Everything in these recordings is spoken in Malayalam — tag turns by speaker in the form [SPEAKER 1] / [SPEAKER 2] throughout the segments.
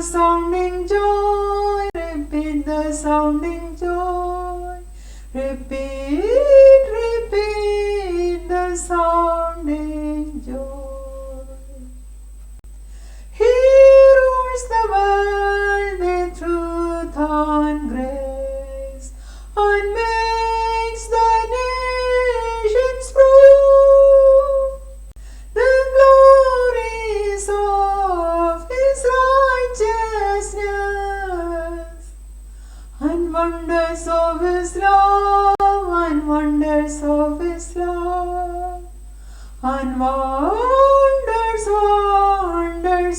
[SPEAKER 1] sounding joy, repeat the sounding joy. Repeat, repeat the sounding joy. He rules the world with truth and grace, and makes the nations prove the glories of his righteousness, and wonders of his love, and wonders of his love, and wonders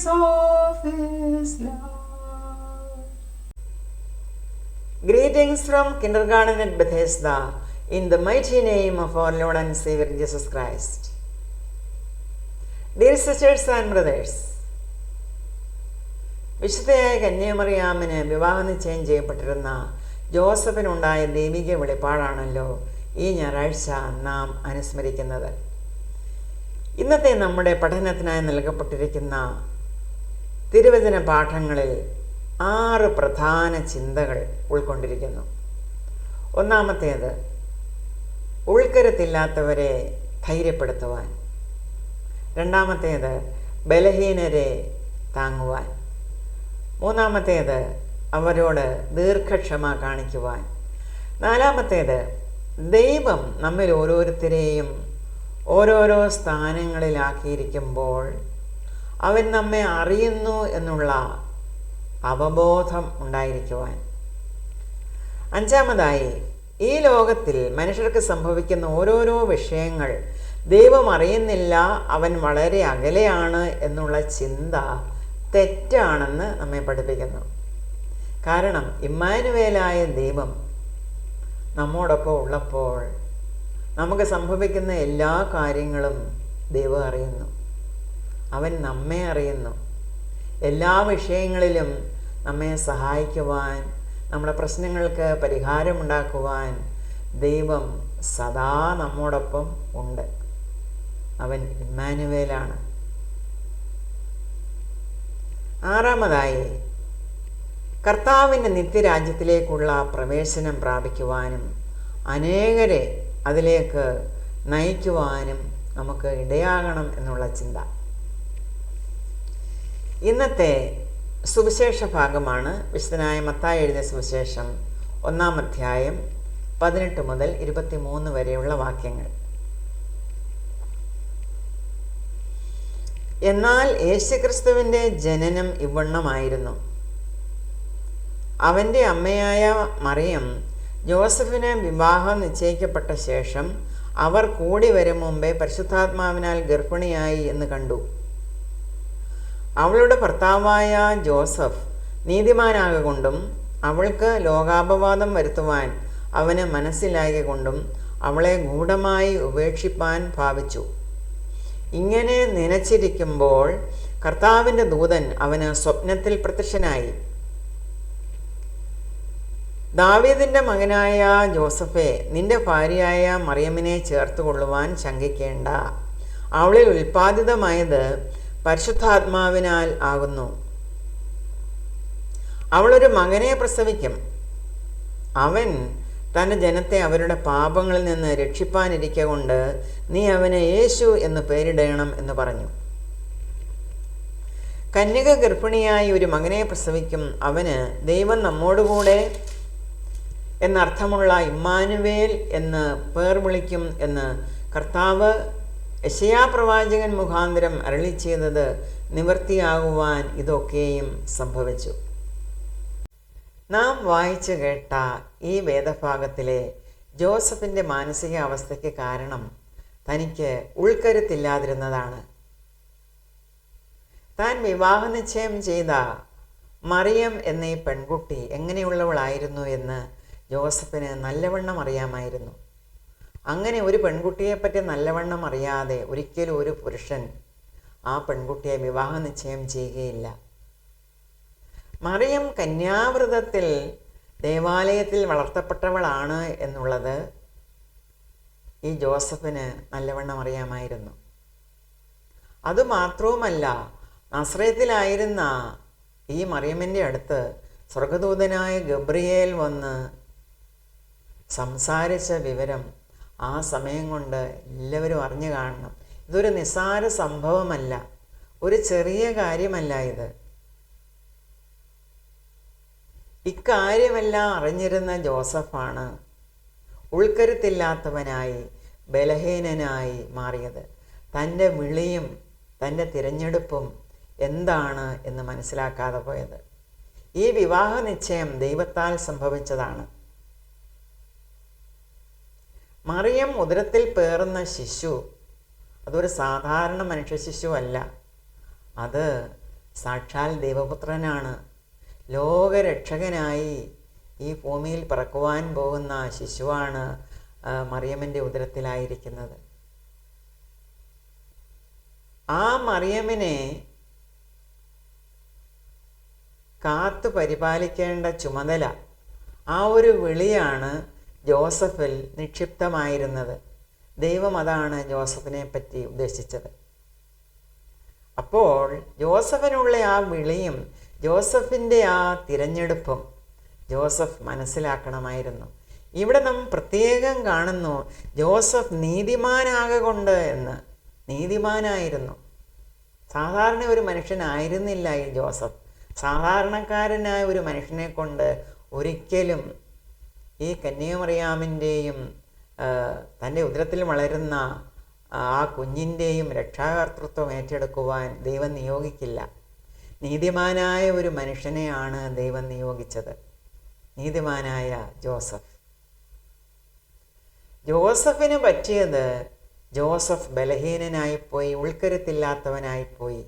[SPEAKER 1] of his love. Greetings from Kindergarten at Bethesda, in the mighty name of our Lord and Savior Jesus Christ. Dear sisters and brothers, വിശുദ്ധയായ കന്യാമറിയാമിന് വിവാഹനിശ്ചയം ചെയ്യപ്പെട്ടിരുന്ന ജോസഫിനുണ്ടായ ദൈവിക വെളിപ്പാടാണല്ലോ ഈ ഞായറാഴ്ച നാം അനുസ്മരിക്കുന്നത്. ഇന്നത്തെ നമ്മുടെ പഠനത്തിനായി നൽകപ്പെട്ടിരിക്കുന്ന തിരുവചന പാഠങ്ങളിൽ 6 പ്രധാന ചിന്തകൾ ഉൾക്കൊണ്ടിരിക്കുന്നു. ഒന്നാമത്തേത്, ഉൾക്കരുത്തില്ലാത്തവരെ ധൈര്യപ്പെടുത്തുവാൻ. രണ്ടാമത്തേത്, ബലഹീനരെ താങ്ങുവാൻ. മൂന്നാമത്തേത്, അവരോട് ദീർഘക്ഷമ കാണിക്കുവാൻ. നാലാമത്തേത്, ദൈവം നമ്മിൽ ഓരോരുത്തരെയും ഓരോരോ സ്ഥാനങ്ങളിലാക്കിയിരിക്കുമ്പോൾ അവൻ നമ്മെ അറിയുന്നു എന്നുള്ള അവബോധം ഉണ്ടായിരിക്കുവാൻ. അഞ്ചാമതായി, ഈ ലോകത്തിൽ മനുഷ്യർക്ക് സംഭവിക്കുന്ന ഓരോരോ വിഷയങ്ങൾ ദൈവം അറിയുന്നില്ല, അവൻ വളരെ അകലെയാണ് എന്നുള്ള ചിന്ത തെറ്റാണെന്ന് നമ്മെ പഠിപ്പിക്കുന്നു. കാരണം ഇമ്മാനുവേലായ ദൈവം നമ്മോടൊപ്പം ഉള്ളപ്പോൾ നമുക്ക് സംഭവിക്കുന്ന എല്ലാ കാര്യങ്ങളും ദൈവം അറിയുന്നു. അവൻ നമ്മെ അറിയുന്നു. എല്ലാ വിഷയങ്ങളിലും നമ്മെ സഹായിക്കുവാൻ, നമ്മുടെ പ്രശ്നങ്ങൾക്ക് പരിഹാരമുണ്ടാക്കുവാൻ ദൈവം സദാ നമ്മോടൊപ്പം ഉണ്ട്. അവൻ ഇമ്മാനുവേലാണ്. ആറാമതായി, കർത്താവിൻ്റെ നിത്യരാജ്യത്തിലേക്കുള്ള പ്രവേശനം പ്രാപിക്കുവാനും അനേകരെ അതിലേക്ക് നയിക്കുവാനും നമുക്ക് ഇടയാകണം എന്നുള്ള ചിന്ത. ഇന്നത്തെ സുവിശേഷ ഭാഗമാണ് വിശുദ്ധനായ മത്തായി എഴുതിയ സുവിശേഷം 1-ാം അധ്യായം 18 മുതൽ 23 വരെയുള്ള വാക്യങ്ങൾ. എന്നാൽ യേശുക്രിസ്തുവിൻ്റെ ജനനം ഇവണ്ണമായിരുന്നു. അവൻ്റെ അമ്മയായ മറിയം ജോസഫിന് വിവാഹം നിശ്ചയിക്കപ്പെട്ട ശേഷം അവർ കൂടി വരും മുമ്പേ പരിശുദ്ധാത്മാവിനാൽ ഗർഭിണിയായി എന്ന് കണ്ടു. അവളുടെ ഭർത്താവായ ജോസഫ് നീതിമാനാകൊണ്ടും അവൾക്ക് ലോകാപവാദം വരുത്തുവാൻ അവന് മനസ്സിലാകൊണ്ടും അവളെ ഗൂഢമായി ഉപേക്ഷിപ്പാൻ ഭാവിച്ചു. ഇങ്ങനെ നനച്ചിരിക്കുമ്പോൾ കർത്താവിൻ്റെ ദൂതൻ അവന് സ്വപ്നത്തിൽ പ്രത്യക്ഷനായി. ദാവീദിൻ്റെ മകനായ ജോസഫേ, നിന്റെ ഭാര്യയായ മറിയമിനെ ചേർത്തുകൊള്ളുവാൻ ശങ്കിക്കേണ്ട. അവളിൽ ഉൽപ്പാദിതമായത് പരിശുദ്ധാത്മാവിനാൽ ആകുന്നു. അവളൊരു മകനെ പ്രസവിക്കും. അവൻ തൻ്റെ ജനത്തെ അവരുടെ പാപങ്ങളിൽ നിന്ന് രക്ഷിപ്പാനിരിക്കെ കൊണ്ട് നീ അവന് യേശു എന്ന് പേരിടണം എന്ന് പറഞ്ഞു. കന്യക ഗർഭിണിയായി ഒരു മകനെ പ്രസവിക്കും. അവന് ദൈവം നമ്മോടുകൂടെ എന്നർത്ഥമുള്ള ഇമ്മാനുവേൽ എന്ന് പേർ വിളിക്കും എന്ന് കർത്താവ് യെശയ്യാപ്രവാചകൻ മുഖാന്തരം അരുളി ചെയ്തത് നിവൃത്തിയാകുവാൻ ഇതൊക്കെയും സംഭവിച്ചു. നാം വായിച്ചു കേട്ട ഈ വേദഭാഗത്തിലെ ജോസഫിൻ്റെ മാനസികാവസ്ഥയ്ക്ക് കാരണം തനിക്ക് ഉൾക്കരുത്തില്ലാതിരുന്നതാണ്. താൻ വിവാഹനിശ്ചയം ചെയ്ത മറിയം എന്ന ഈ പെൺകുട്ടി എങ്ങനെയുള്ളവളായിരുന്നു എന്ന് ജോസഫിന് നല്ലവണ്ണം അറിയാമായിരുന്നു. അങ്ങനെ ഒരു പെൺകുട്ടിയെപ്പറ്റി നല്ലവണ്ണം അറിയാതെ ഒരിക്കലും ഒരു പുരുഷൻ ആ പെൺകുട്ടിയെ വിവാഹനിശ്ചയം ചെയ്യുകയില്ല. മറിയം കന്യാവ്രതത്തിൽ ദേവാലയത്തിൽ വളർത്തപ്പെട്ടവളാണ് എന്നുള്ളത് ഈ ജോസഫിന് നല്ലവണ്ണം അറിയാമായിരുന്നു. അതുമാത്രവുമല്ല, നസ്രയത്തിലായിരുന്ന ഈ മറിയമ്മിൻ്റെ അടുത്ത് സ്വർഗദൂതനായ ഗബ്രിയേൽ വന്ന് സംസാരിച്ച വിവരം ആ സമയം കൊണ്ട് എല്ലാവരും അറിഞ്ഞു കാണണം. ഇതൊരു നിസ്സാര സംഭവമല്ല, ഒരു ചെറിയ കാര്യമല്ല ഇത്. ഇക്കാര്യമെല്ലാം അറിഞ്ഞിരുന്ന ജോസഫാണ് ഉൾക്കരുത്തില്ലാത്തവനായി ബലഹീനനായി മാറിയത്. തൻ്റെ വിളിയും തൻ്റെ തിരഞ്ഞെടുപ്പും എന്താണ് എന്ന് മനസ്സിലാക്കാതെ പോയത്. ഈ വിവാഹ നിശ്ചയം ദൈവത്താൽ സംഭവിച്ചതാണ്. മറിയം ഉദരത്തിൽ പേറുന്ന ശിശു അതൊരു സാധാരണ മനുഷ്യ ശിശുവല്ല, അത് സാക്ഷാൽ ദൈവപുത്രനാണ്. ലോകരക്ഷകനായി ഈ ഭൂമിയിൽ പിറക്കുവാൻ പോകുന്ന ശിശുവാണ് മറിയമ്മിൻ്റെ ഉദരത്തിലായിരിക്കുന്നത്. ആ മറിയമ്മിനെ കാത്തു പരിപാലിക്കേണ്ട ചുമതല, ആ ഒരു വിളിയാണ് ജോസഫിൽ നിക്ഷിപ്തമായിരുന്നത്. ദൈവം അതാണ് ജോസഫിനെ പറ്റി ഉദ്ദേശിച്ചത്. അപ്പോൾ ജോസഫിനുള്ള ആ വിളിയും ജോസഫിൻ്റെ ആ തിരഞ്ഞെടുപ്പും ജോസഫ് മനസ്സിലാക്കണമായിരുന്നു. ഇവിടെ നാം പ്രത്യേകം കാണുന്നു ജോസഫ് നീതിമാനാകൊണ്ട് എന്ന്. നീതിമാനായിരുന്നു. സാധാരണ ഒരു മനുഷ്യനായിരുന്നില്ല ഈ ജോസഫ്. സാധാരണക്കാരനായ ഒരു മനുഷ്യനെ കൊണ്ട് ഒരിക്കലും ഈ കന്യാമറിയാമിൻ്റെയും തൻ്റെ ഉദരത്തിൽ വളരുന്ന ആ കുഞ്ഞിൻ്റെയും രക്ഷാകർതൃത്വം ഏറ്റെടുക്കുവാൻ ദൈവം നിയോഗിക്കില്ല. നീതിമാനായ ഒരു മനുഷ്യനെയാണ് ദൈവം നിയോഗിച്ചത്, നീതിമാനായ ജോസഫ്. ജോസഫിന് പറ്റിയത് ജോസഫ് ബലഹീനനായിപ്പോയി, ഉൾക്കരുത്തില്ലാത്തവനായിപ്പോയി.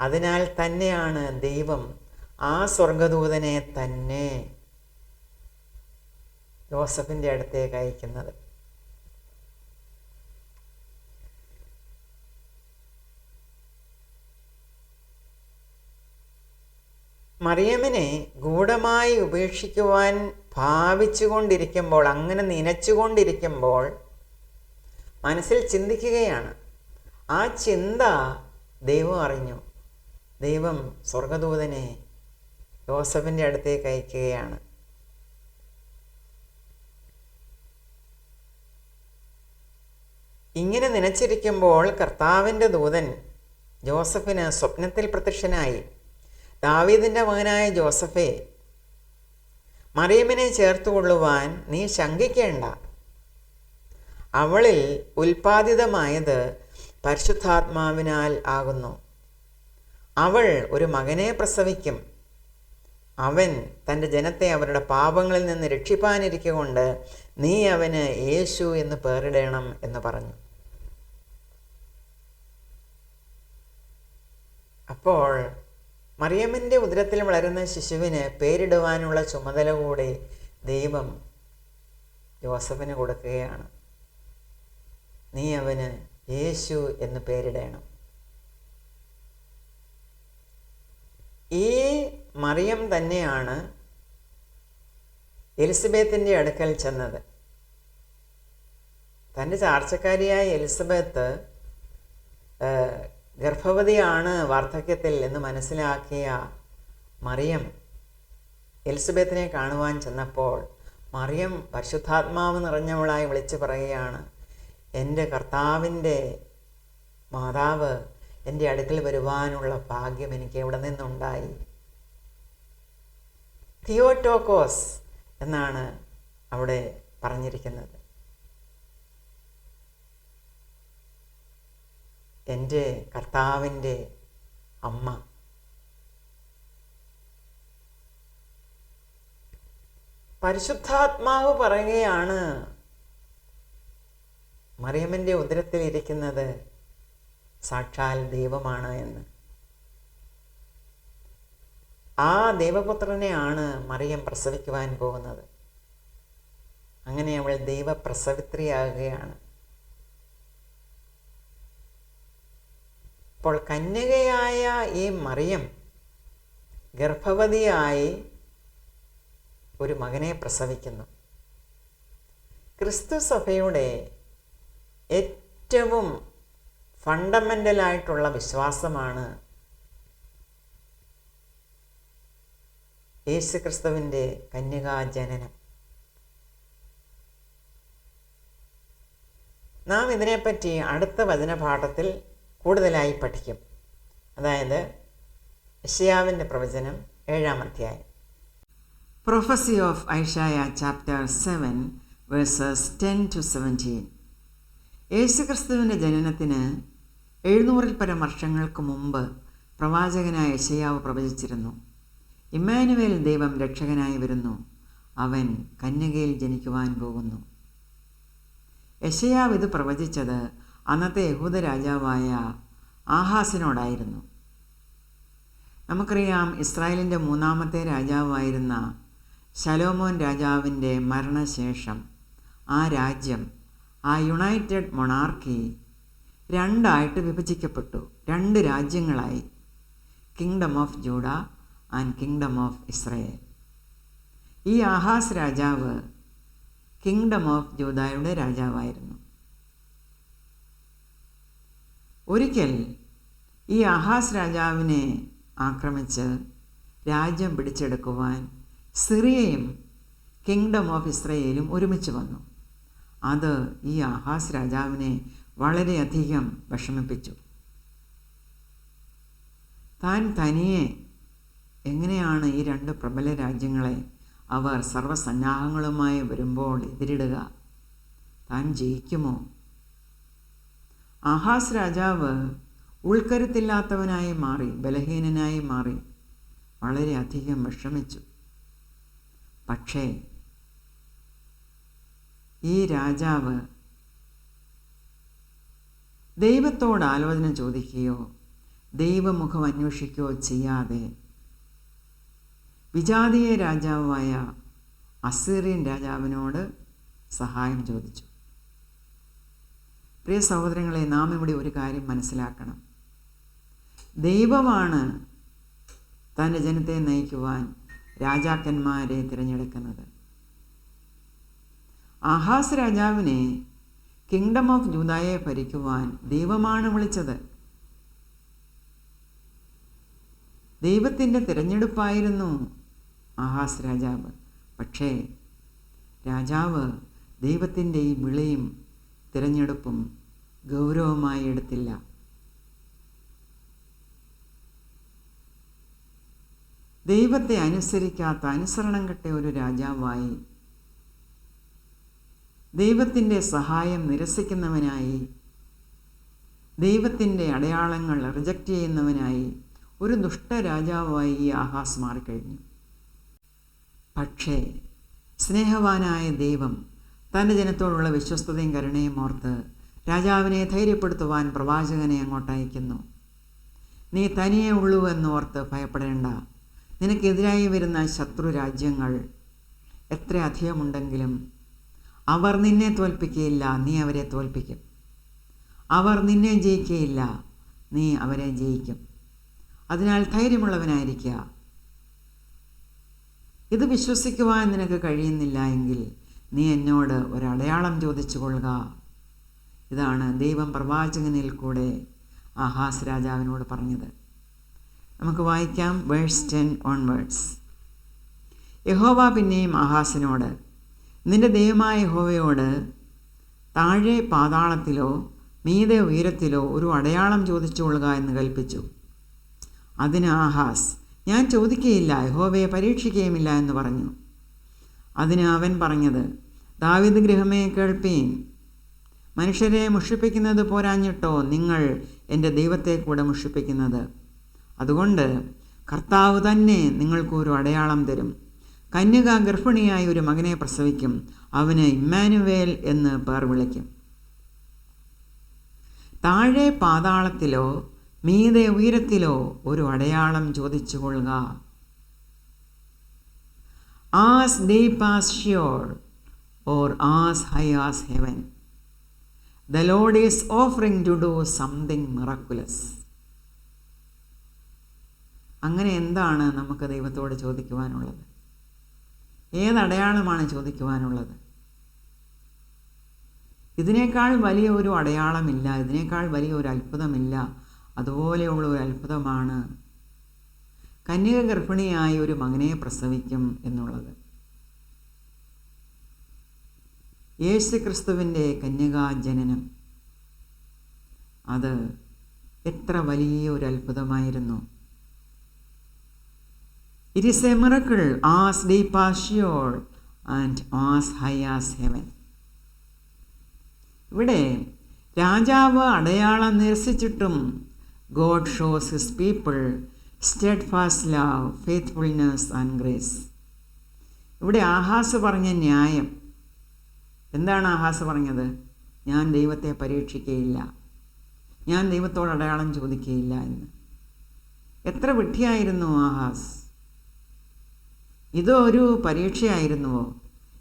[SPEAKER 1] അതിനാൽ തന്നെയാണ് ദൈവം ആ സ്വർഗദൂതനെ തന്നെ ജോസഫിൻ്റെ അടുത്തേക്ക് അയക്കുന്നത്. മറിയമ്മിനെ ഗൂഢമായി ഉപേക്ഷിക്കുവാൻ ഭാവിച്ചുകൊണ്ടിരിക്കുമ്പോൾ, അങ്ങനെ നനച്ചുകൊണ്ടിരിക്കുമ്പോൾ മനസ്സിൽ ചിന്തിക്കുകയാണ്. ആ ചിന്ത ദൈവം അറിഞ്ഞു. ദൈവം സ്വർഗദൂതനെ ജോസഫിൻ്റെ അടുത്തേക്ക് അയക്കുകയാണ്. ഇങ്ങനെ നനച്ചിരിക്കുമ്പോൾ കർത്താവിൻ്റെ ദൂതൻ ജോസഫിന് സ്വപ്നത്തിൽ പ്രത്യക്ഷനായി. ദാവീദിൻ്റെ മകനായ ജോസഫേ, മറിയമ്മിനെ ചേർത്തുകൊള്ളുവാൻ നീ ശങ്കിക്കേണ്ട. അവളിൽ ഉൽപ്പാദിതമായത് പരിശുദ്ധാത്മാവിനാൽ ആകുന്നു. അവൾ ഒരു മകനെ പ്രസവിക്കും. അവൻ തൻ്റെ ജനത്തെ അവരുടെ പാപങ്ങളിൽ നിന്ന് രക്ഷിപ്പാനിരിക്കൊണ്ട് നീ അവന് യേശു എന്ന് പേരിടണം എന്ന് പറഞ്ഞു. അപ്പോൾ മറിയമ്മിൻ്റെ ഉദരത്തിൽ വളരുന്ന ശിശുവിന് പേരിടുവാനുള്ള ചുമതല കൂടി ദൈവം ജോസഫിന് കൊടുക്കുകയാണ്. നീ അവന് യേശു എന്ന് പേരിടണം. ഈ മറിയം തന്നെയാണ് എലിസബത്തിൻ്റെ അടുക്കൽ ചെന്നത്. തൻ്റെ ചാർച്ചക്കാരിയായ എലിസബത്ത് ഗർഭവതിയാണ് വാർദ്ധക്യത്തിൽ എന്ന് മനസ്സിലാക്കിയ മറിയം എലിസബത്തിനെ കാണുവാൻ ചെന്നപ്പോൾ മറിയം പരിശുദ്ധാത്മാവ് നിറഞ്ഞവളായി വിളിച്ചു പറയുകയാണ്, എൻ്റെ കർത്താവിൻ്റെ മാതാവ് എൻ്റെ അടുക്കൽ വരുവാനുള്ള ഭാഗ്യം എനിക്ക് എവിടെ നിന്നുണ്ടായി. തിയോട്ടോക്കോസ് എന്നാണ് അവിടെ പറഞ്ഞിരിക്കുന്നത്. എൻ്റെ കർത്താവിൻ്റെ അമ്മ. പരിശുദ്ധാത്മാവ് പറയുകയാണ് മറിയമ്മിൻ്റെ ഉദരത്തിൽ ഇരിക്കുന്നത് സാക്ഷാൽ ദൈവമാണ് എന്ന്. ആ ദൈവപുത്രനെയാണ് മറിയം പ്രസവിക്കുവാൻ പോകുന്നത്. അങ്ങനെ അവൾ ദൈവപ്രസവിത്രിയാകുകയാണ്. അപ്പോൾ കന്യകയായ ഈ മറിയം ഗർഭവതിയായി ഒരു മകനെ പ്രസവിക്കുന്നു. ക്രിസ്തു സഭയുടെ ഏറ്റവും ഫണ്ടമെൻ്റലായിട്ടുള്ള വിശ്വാസമാണ് യേശുക്രിസ്തുവിൻ്റെ കന്യകാജനനം. നാം ഇതിനെപ്പറ്റി അടുത്ത വചനപാഠത്തിൽ കൂടുതലായി പഠിക്കും. അതായത് യെശയ്യാവിൻ്റെ പ്രവചനം 7-ാം അധ്യായം. Prophecy of Isaiah chapter 7 verses 10-17. യേശുക്രിസ്തുവിൻ്റെ ജനനത്തിന് 700-ൽ പരം വർഷങ്ങൾക്ക് മുമ്പ് പ്രവാചകനായ യെശയ്യാവ് പ്രവചിച്ചിരുന്നു. ഇമ്മാനുവേൽ, ദൈവം രക്ഷകനായി വരുന്നു, അവൻ കന്യകയിൽ ജനിക്കുവാൻ പോകുന്നു. യെശയ്യാവ് ഇത് പ്രവചിച്ചത് അന്നത്തെ യഹൂദ രാജാവായ ആഹാസിനോടായിരുന്നു. നമുക്കറിയാം, ഇസ്രായേലിൻ്റെ 3-ാമത്തെ രാജാവായിരുന്ന ശലോമോൻ രാജാവിൻ്റെ മരണശേഷം ആ രാജ്യം, ആ യുണൈറ്റഡ് മൊണാർക്കി 2ആയിട്ട് വിഭജിക്കപ്പെട്ടു. 2 രാജ്യങ്ങളായി, kingdom of Judah and kingdom of Israel. ഈ ആഹാസ് രാജാവ് കിങ്ഡം ഓഫ് ജൂദായുടെ രാജാവായിരുന്നു. ഒരിക്കൽ ഈ ആഹാസ് രാജാവിനെ ആക്രമിച്ച് രാജ്യം പിടിച്ചെടുക്കുവാൻ സിറിയയും കിങ്ഡം ഓഫ് ഇസ്രായേലും ഒരുമിച്ച് വന്നു. അത് ഈ ആഹാസ് രാജാവിനെ വളരെയധികം വിഷമിപ്പിച്ചു. താൻ തനിയെ എങ്ങനെയാണ് ഈ 2 പ്രബല രാജ്യങ്ങളെ അവർ സർവ്വസന്നാഹങ്ങളുമായി വരുമ്പോൾ എതിരിടുക? താൻ ജയിക്കുമോ? ആഹാസ് രാജാവ് ഉൾക്കരുത്തില്ലാത്തവനായി മാറി, ബലഹീനനായി മാറി, വളരെയധികം വിഷമിച്ചു. പക്ഷേ ഈ രാജാവ് ദൈവത്തോട് ആലോചന ചോദിക്കുകയോ ദൈവമുഖം അന്വേഷിക്കുകയോ ചെയ്യാതെ വിജാതീയ രാജാവായ അസീറിയൻ രാജാവിനോട് സഹായം ചോദിച്ചു. പ്രിയ സഹോദരങ്ങളെ, നാം ഇവിടെ ഒരു കാര്യം മനസ്സിലാക്കണം. ദൈവമാണ് തൻ്റെ ജനത്തെ നയിക്കുവാൻ രാജാക്കന്മാരെ തിരഞ്ഞെടുക്കുന്നത്. ആഹാസ് രാജാവിനെ കിങ്ഡം ഓഫ് ജൂദായെ ഭരിക്കുവാൻ ദൈവമാണ് വിളിച്ചത്. ദൈവത്തിൻ്റെ തിരഞ്ഞെടുപ്പായിരുന്നു ആഹാസ് രാജാവ്. പക്ഷേ രാജാവ് ദൈവത്തിൻ്റെ ഈ വിളിയും തിരഞ്ഞെടുപ്പും ഗൗരവമായി എടുത്തില്ല. ദൈവത്തെ അനുസരിക്കാത്ത, അനുസരണം കെട്ട ഒരു രാജാവായി, ദൈവത്തിൻ്റെ സഹായം നിരസിക്കുന്നവനായി, ദൈവത്തിൻ്റെ അടയാളങ്ങൾ റിജക്റ്റ് ചെയ്യുന്നവനായി ഒരു ദുഷ്ടരാജാവായി ഈ ആഹാസ് മാറിക്കഴിഞ്ഞു. പക്ഷേ സ്നേഹവാനായ ദൈവം തൻ്റെ ജനത്തോടുള്ള വിശ്വസ്തതയും കരുണയും ഓർത്ത് രാജാവിനെ ധൈര്യപ്പെടുത്തുവാൻ പ്രവാചകനെ അങ്ങോട്ടയക്കുന്നു. നീ തനിയേ ഉള്ളൂ എന്നോർത്ത് ഭയപ്പെടേണ്ട. നിനക്കെതിരായി വരുന്ന ശത്രു രാജ്യങ്ങൾ എത്ര അധികമുണ്ടെങ്കിലും അവർ നിന്നെ തോൽപ്പിക്കുകയില്ല, നീ അവരെ തോൽപ്പിക്കും. അവർ നിന്നെ ജയിക്കുകയില്ല, നീ അവരെ ജയിക്കും. അതിനാൽ ധൈര്യമുള്ളവനായിരിക്കുക. ഇത് വിശ്വസിക്കുവാൻ നിനക്ക് കഴിയുന്നില്ല എങ്കിൽ നീ എന്നോട് ഒരടയാളം ചോദിച്ചു കൊള്ളുക. ഇതാണ് ദൈവം പ്രവാചകനിൽ കൂടെ ആഹാസ് രാജാവിനോട് പറഞ്ഞത്. നമുക്ക് വായിക്കാം വേഴ്സ് 10 ഓൺവേർഡ്സ്. യഹോവ പിന്നെയും ആഹാസിനോട്, നിന്റെ ദൈവമായ യഹോവയോട് താഴെ പാതാളത്തിലോ മീതെ ഉയരത്തിലോ ഒരു അടയാളം ചോദിച്ചു കൊള്ളുക എന്ന് കൽപ്പിച്ചു. അതിന് ആഹാസ്, ഞാൻ ചോദിക്കുകയില്ല, യഹോവയെ പരീക്ഷിക്കുകയുമില്ല എന്ന് പറഞ്ഞു. അതിന് അവൻ പറഞ്ഞത്, ദാവീദ് ഗൃഹമേ കേൾപ്പീൻ, മനുഷ്യരെ മുഷിപ്പിക്കുന്നത് പോരാഞ്ഞിട്ടോ നിങ്ങൾ എൻ്റെ ദൈവത്തെ കൂടെ മുഷിപ്പിക്കുന്നത്? അതുകൊണ്ട് കർത്താവ് തന്നെ നിങ്ങൾക്കൊരു അടയാളം തരും. കന്യക ഗർഭിണിയായി ഒരു മകനെ പ്രസവിക്കും, അവന് ഇമ്മാനുവേൽ എന്ന് പേർ വിളിക്കും. താഴെ പാതാളത്തിലോ മീതെ ഉയരത്തിലോ ഒരു അടയാളം ചോദിച്ചു കൊള്ളുക. As deep as sure or as high as heaven, the Lord is offering to do something miraculous. അങ്ങനെ എന്താണ് നമുക്ക് ദൈവത്തോട് ചോദിക്കുവാനുള്ളത്? ഏതടയാളമാണ് ചോദിക്കുവാനുള്ളത്? ഇതിനേക്കാൾ വലിയ ഒരു അടയാളമില്ല, ഇതിനേക്കാൾ വലിയ ഒരു അത്ഭുതമില്ല. അതുപോലെയുള്ള ഒരു അത്ഭുതമാണ് കന്യക ഗർഭിണിയായി ഒരു മകനെ പ്രസവിക്കും എന്നുള്ളത്. യേശുക്രിസ്തുവിൻ്റെ കന്യകാജനനം അത് എത്ര വലിയ ഒരു അത്ഭുതമായിരുന്നു. It is a miracle as deep as sure and as high as heaven. ഇവിടെ രാജാവ് അടയാളം നിരസിച്ചിട്ടും God shows his people steadfast love, faithfulness and grace. ഇവിടെ ആഹാസ് പറഞ്ഞ ന്യായം എന്താണ്? ആഹാസ് പറഞ്ഞത്, ഞാൻ ദൈവത്തെ പരീക്ഷിക്കുകയില്ല, ഞാൻ ദൈവത്തോട് അടയാളം ചോദിക്കുകയില്ല എന്ന്. എത്ര വിഡ്ഢിയായിരുന്നു ആഹാസ്! ഇത് ഒരു പരീക്ഷയായിരുന്നുവോ?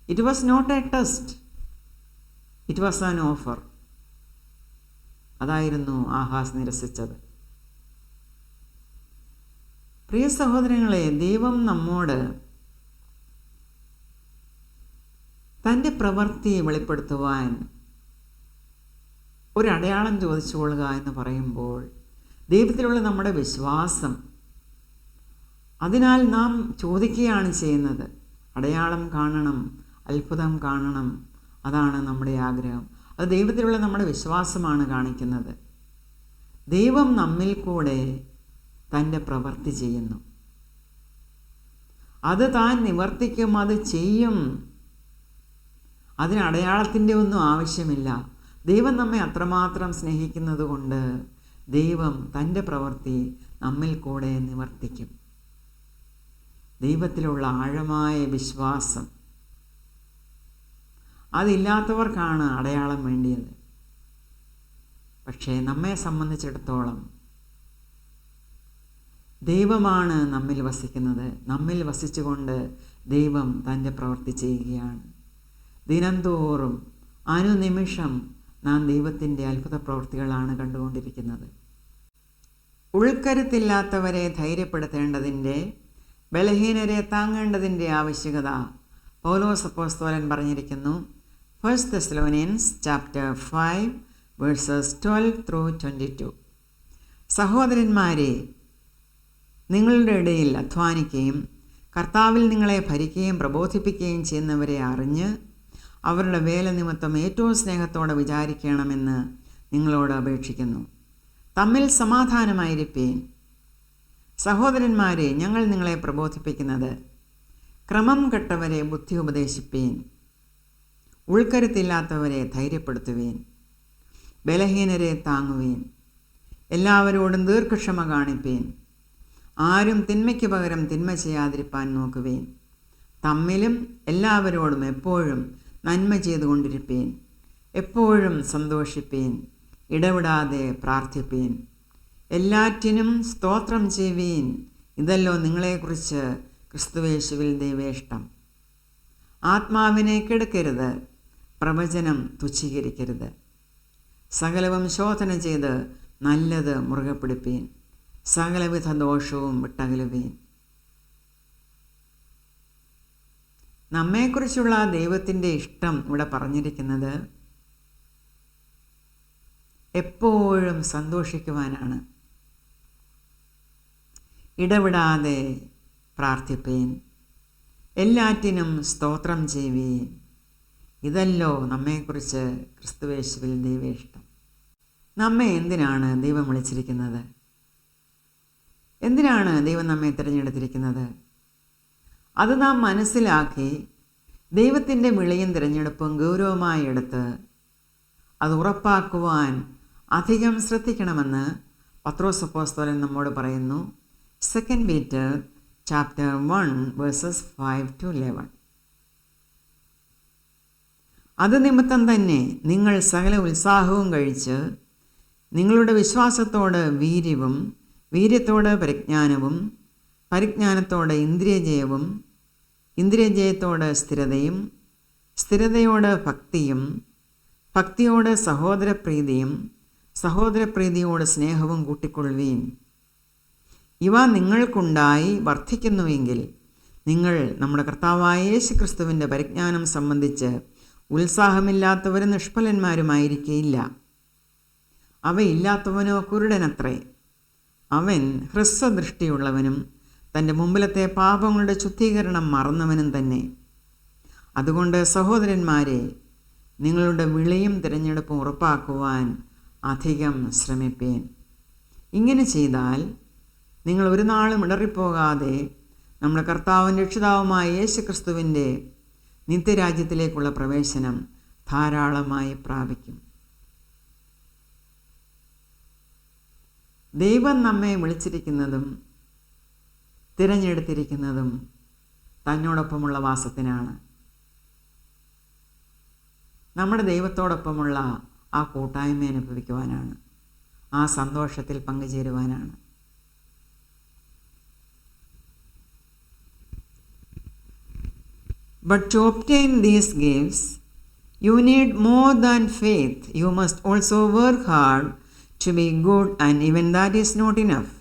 [SPEAKER 1] It was not a test, it was an offer. അതായിരുന്നു ആഹാസ് നിരസിച്ചത്. പ്രിയ സഹോദരങ്ങളെ, ദൈവം നമ്മോട് തൻ്റെ പ്രവൃത്തി വെളിപ്പെടുത്തുവാൻ ഒരടയാളം ചോദിച്ചു കൊള്ളുക എന്ന് പറയുമ്പോൾ ദൈവത്തിലുള്ള നമ്മുടെ വിശ്വാസം, അതിനാൽ നാം ചോദിക്കുകയാണ് ചെയ്യുന്നത്. അടയാളം കാണണം, അത്ഭുതം കാണണം, അതാണ് നമ്മുടെ ആഗ്രഹം. അത് ദൈവത്തിലുള്ള നമ്മുടെ വിശ്വാസമാണ് കാണിക്കുന്നത്. ദൈവം നമ്മിൽ കൂടെ തൻ്റെ പ്രവൃത്തി ചെയ്യുന്നു. അത് താൻ നിവർത്തിക്കും, അത് ചെയ്യും. അതിന് അടയാളത്തിൻ്റെ ഒന്നും ആവശ്യമില്ല. ദൈവം നമ്മെ അത്രമാത്രം സ്നേഹിക്കുന്നത് കൊണ്ട് ദൈവം തൻ്റെ പ്രവൃത്തി നമ്മിൽ കൂടെ നിവർത്തിക്കും. ദൈവത്തിലുള്ള ആഴമായ വിശ്വാസം, അതില്ലാത്തവർക്കാണ് അടയാളം വേണ്ടിയത്. പക്ഷേ നമ്മെ സംബന്ധിച്ചിടത്തോളം ദൈവമാണ് നമ്മിൽ വസിക്കുന്നത്. നമ്മിൽ വസിച്ചുകൊണ്ട് ദൈവം തൻ്റെ പ്രവൃത്തി ചെയ്യുകയാണ്. ദിനംതോറും അനുനിമിഷം നാം ദൈവത്തിൻ്റെ അത്ഭുത പ്രവൃത്തികളാണ് കണ്ടുകൊണ്ടിരിക്കുന്നത്. ഉൾക്കരുത്തില്ലാത്തവരെ ധൈര്യപ്പെടുത്തേണ്ടതിൻ്റെ, ബലഹീനരെ താങ്ങേണ്ടതിൻ്റെ ആവശ്യകത പൗലോസ് അപ്പോസ്തലൻ പറഞ്ഞിരിക്കുന്നു. 1 Thessalonians chapter 5 verses 12-22. സഹോദരന്മാരെ, നിങ്ങളുടെ ഇടയിൽ അധ്വാനിക്കുകയും കർത്താവിൽ നിങ്ങളെ ഭരിക്കുകയും പ്രബോധിപ്പിക്കുകയും ചെയ്യുന്നവരെ അറിഞ്ഞ് അവരുടെ വേല നിമിത്തം ഏറ്റവും സ്നേഹത്തോടെ വിചാരിക്കണമെന്ന് നിങ്ങളോട് അപേക്ഷിക്കുന്നു. തമ്മിൽ സമാധാനമായിരിപ്പീൻ. സഹോദരന്മാരെ, ഞങ്ങൾ നിങ്ങളെ പ്രബോധിപ്പിക്കുന്നത് ക്രമം കെട്ടവരെ ബുദ്ധി ഉപദേശിപ്പീൻ, ഉൾക്കരുത്തില്ലാത്തവരെ ധൈര്യപ്പെടുത്തുവീൻ, ബലഹീനരെ താങ്ങുവീൻ, എല്ലാവരോടും ദീർഘക്ഷമ കാണിപ്പീൻ, ആരും തിന്മയ്ക്ക് പകരം തിന്മ ചെയ്യാതിരിപ്പാൻ നോക്കുവീൻ, തമ്മിലും എല്ലാവരോടും എപ്പോഴും നന്മ ചെയ്തുകൊണ്ടിരിപ്പീൻ, എപ്പോഴും സന്തോഷിപ്പീൻ, ഇടവിടാതെ പ്രാർത്ഥിപ്പീൻ, എല്ലാറ്റിനും സ്തോത്രം ചെയ്യുവീൻ. ഇതല്ലോ നിങ്ങളെക്കുറിച്ച് ക്രിസ്തുയേശുവിൽ ദൈവേഷ്ടം. ആത്മാവിനെ കെടുക്കരുത്, പ്രവചനം തുച്ഛീകരിക്കരുത്. സകലവും ശോധന ചെയ്ത് നല്ലത് മുറുകെ പിടിപ്പീൻ, സകലവിധ ദോഷവും വിട്ടകലുവീൻ. നമ്മെക്കുറിച്ചുള്ള ദൈവത്തിൻ്റെ ഇഷ്ടം ഇവിടെ പറഞ്ഞിരിക്കുന്നത് എപ്പോഴും സന്തോഷിക്കുവാനാണ്. ഇടവിടാതെ പ്രാർത്ഥിപ്പീൻ, എല്ലാറ്റിനും സ്തോത്രം ചെയ്യുവീൻ. ഇതല്ലോ നമ്മെക്കുറിച്ച് ക്രിസ്തുയേശുവിൽ ദൈവേഷ്ടം. നമ്മെ എന്തിനാണ് ദൈവം വിളിച്ചിരിക്കുന്നത്? എന്തിനാണ് ദൈവം നമ്മെ തിരഞ്ഞെടുത്തിരിക്കുന്നത്? അത് നാം മനസ്സിലാക്കി ദൈവത്തിൻ്റെ വിളിയും തിരഞ്ഞെടുപ്പും ഗൗരവമായി എടുത്ത് അത് ഉറപ്പാക്കുവാൻ അധികം ശ്രദ്ധിക്കണമെന്ന് പത്രോസ് അപ്പോസ്തലൻ നമ്മോട് പറയുന്നു. 2 Peter chapter 1 verses 5-11. അത് നിമിത്തം തന്നെ നിങ്ങൾ സകല ഉത്സാഹവും കഴിച്ച് നിങ്ങളുടെ വിശ്വാസത്തോട് വീര്യവും, വീര്യത്തോട് പരിജ്ഞാനവും, പരിജ്ഞാനത്തോട് ഇന്ദ്രിയജയവും, ഇന്ദ്രിയജയത്തോട് സ്ഥിരതയും, സ്ഥിരതയോട് ഭക്തിയും, ഭക്തിയോട് സഹോദരപ്രീതിയും, സഹോദരപ്രീതിയോട് സ്നേഹവും കൂട്ടിക്കൊള്ളുവീൻ. ഇവ നിങ്ങൾക്കുണ്ടായി വർദ്ധിക്കുന്നുവെങ്കിൽ നിങ്ങൾ നമ്മുടെ കർത്താവായ യേശുക്രിസ്തുവിൻ്റെ പരിജ്ഞാനം സംബന്ധിച്ച് ഉത്സാഹമില്ലാത്തവരും നിഷ്ഫലന്മാരുമായിരിക്കയില്ല. അവയില്ലാത്തവനോ കുരുടനത്രേ, അവൻ ഹ്രസ്വദൃഷ്ടിയുള്ളവനും തൻ്റെ മുമ്പിലത്തെ പാപങ്ങളുടെ ശുദ്ധീകരണം മറന്നവനും തന്നെ. അതുകൊണ്ട് സഹോദരന്മാരെ, നിങ്ങളുടെ വിളിയും തിരഞ്ഞെടുപ്പും ഉറപ്പാക്കുവാൻ അധികം ശ്രമിപ്പീൻ. ഇങ്ങനെ ചെയ്താൽ നിങ്ങൾ ഒരു നാളും ഇടറിപ്പോകാതെ നമ്മുടെ കർത്താവും രക്ഷിതാവുമായ യേശുക്രിസ്തുവിൻ്റെ നിത്യരാജ്യത്തിലേക്കുള്ള പ്രവേശനം ധാരാളമായി പ്രാപിക്കും. ദൈവം നമ്മെ വിളിച്ചിരിക്കുന്നതും തിരഞ്ഞെടുത്തിരിക്കുന്നതും തന്നോടൊപ്പമുള്ള വാസത്തിനാണ്. നമ്മുടെ ദൈവത്തോടൊപ്പമുള്ള ആ കൂട്ടായ്മ അനുഭവിക്കുവാനാണ്, ആ സന്തോഷത്തിൽ പങ്കുചേരുവാനാണ്. But to obtain these gifts, you need more than faith. You must also work hard to be good, and even that is not enough.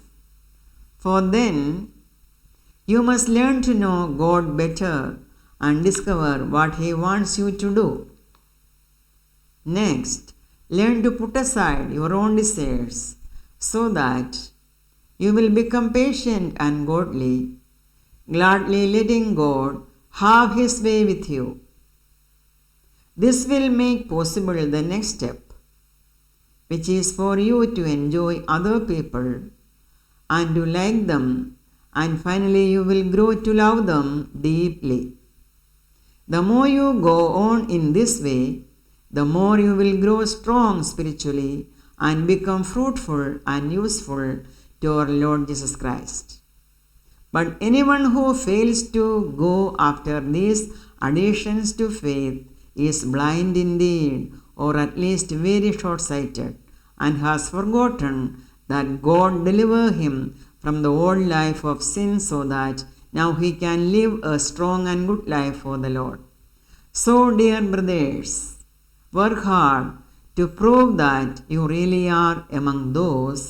[SPEAKER 1] For then, you must learn to know God better and discover what He wants you to do. Next, learn to put aside your own desires so that you will become patient and godly, gladly letting God have His way with you. This will make possible the next step, which is for you to enjoy other people and to like them, and finally you will grow to love them deeply. The more you go on in this way, the more you will grow strong spiritually and become fruitful and useful to our Lord Jesus Christ. But anyone who fails to go after these additions to faith is blind indeed, or at least very short-sighted, and has forgotten that God delivered him from the old life of sin so that now he can live a strong and good life for the Lord. So, dear brothers, work hard to prove that you really are among those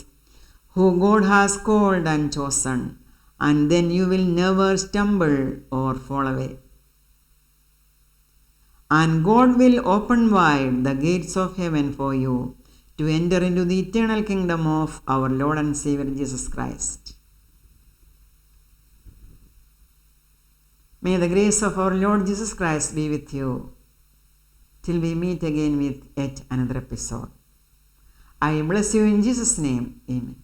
[SPEAKER 1] who God has called and chosen, and then you will never stumble or fall away. And God will open wide the gates of heaven for you to enter into the eternal kingdom of our Lord and Savior Jesus Christ. May the grace of our Lord Jesus Christ be with you till we meet again with yet another episode. I bless you in Jesus' name. Amen.